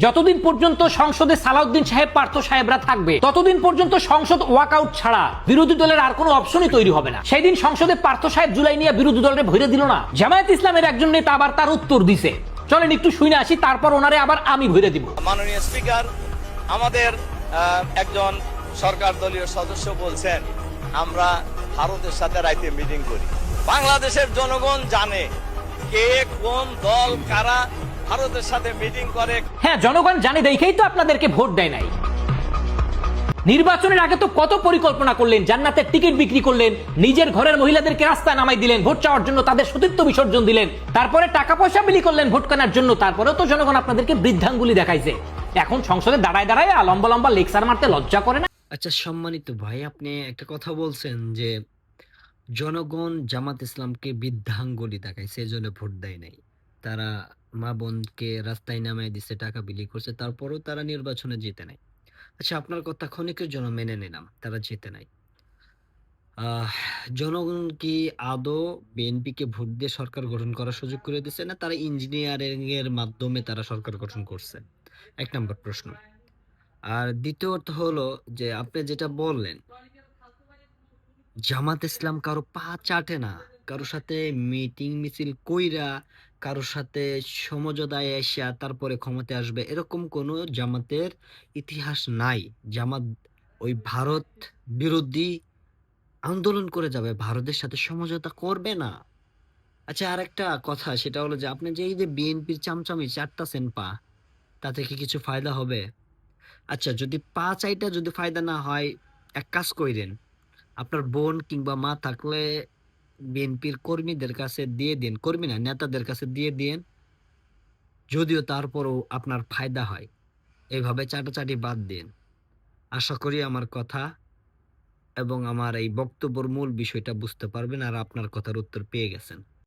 যতদিন পর্যন্ত সংসদে সালাউদ্দিন সাহেব পার্থ সাহেবরা থাকবে ততদিন পর্যন্ত সংসদ ওয়াকআউট ছাড়া বিরোধী দলের আর কোনো অপশনই তৈরি হবে না। সেই দিন সংসদে পার্থ সাহেব জুলাই নিয়ে বিরোধী দলের ভরে দিল না, জামায়াত ইসলামের একজন নেতা আবার তার উত্তর দিছে। চলেন একটু শুনে আসি, তারপর ওনারে আবার আমি ভরে দিব। মাননীয় স্পিকার, আমাদের একজন সরকার দলীয় সদস্য বলছেন আমরা ভারতের সাথে রাইতে মিটিং করি। বাংলাদেশের জনগণ জানে কে কোন দল কারা ভারতের সাথে মিটিং করে। হ্যাঁ, জনগণ জানে, দেখেই তো আপনাদেরকে ভোট দেয় নাই। নির্বাচনের আগে তো কত পরিকল্পনা করলেন, জান্নাতের টিকিট বিক্রি করলেন, নিজের ঘরের মহিলাদেরকে রাস্তায় নামাই দিলেন, ভোট চাওয়ার জন্য তাদের সতীত্ব বিসর্জন দিলেন, তারপরে টাকা পয়সা বিলি করলেন ভোট কেনার জন্য। তারপরেও তো জনগণ আপনাদেরকে বৃদ্ধাঙ্গুলি দেখাইছে। এখন সংসদে দাঁড়ায় দাঁড়ায় লম্বা লম্বা লেকচার মারতে লজ্জা করে না? আচ্ছা সম্মানিত ভাই, আপনি একটা কথা বলছেন যে জনগণ জামাত ইসলামকে বৃদ্ধাঙ্গুলি দেখাইছে, এজন্য ভোট দেয় নাই। তারা মা বোনকে রাস্তায় নামায় দিছে, টাকা বিলি করছে, তারপরেও তারা নির্বাচনে জিতে নাই। আচ্ছা, আপনার কথা ক্ষণিকের জন্য মেনে নিলাম, তারা জিতে নাই। আহ জনগণ কি আদৌ বিএনপিকে ভোট দিয়ে সরকার গঠন করার সুযোগ করে দিচ্ছে, না তারা ইঞ্জিনিয়ারিং এর মাধ্যমে তারা সরকার গঠন করছে? এক নম্বর প্রশ্ন। আর দ্বিতীয়ত হলো যে আপনি যেটা বললেন জামাত ইসলাম কারো পা চাটে না, কারো সাথে মিটিং মিছিল কইরা, কারো সাথে সমঝোতায় এসে তারপরে ক্ষমতায় আসবে, এরকম কোনো জামাতের ইতিহাস নাই। জামাত ওই ভারত বিরোধী আন্দোলন করে যাবে, ভারতের সাথে সমঝোতা করবে না। আচ্ছা, আর একটা কথা, সেটা হলো যে আপনি যে এই যে বিএনপির চামচামি চাটতাছেন পা, তাতে কি কিছু ফায়দা হবে? আচ্ছা, যদি পা চাইটা যদি ফায়দা না হয়, এক কাজ কইরেন, আপনার বোন কিংবা মা থাকলে বিএনপির কর্মীদের কাছে দিয়ে দিন, কর্মী না নেতাদের কাছে দিয়ে দিন, যদিও তারপরও আপনার ফায়দা হয়। এইভাবে চাটাচাটি বাদ দিন। আশা করি আমার কথা এবং আমার এই বক্তব্যের মূল বিষয়টা বুঝতে পারবেন আর আপনার কথার উত্তর পেয়ে গেছেন।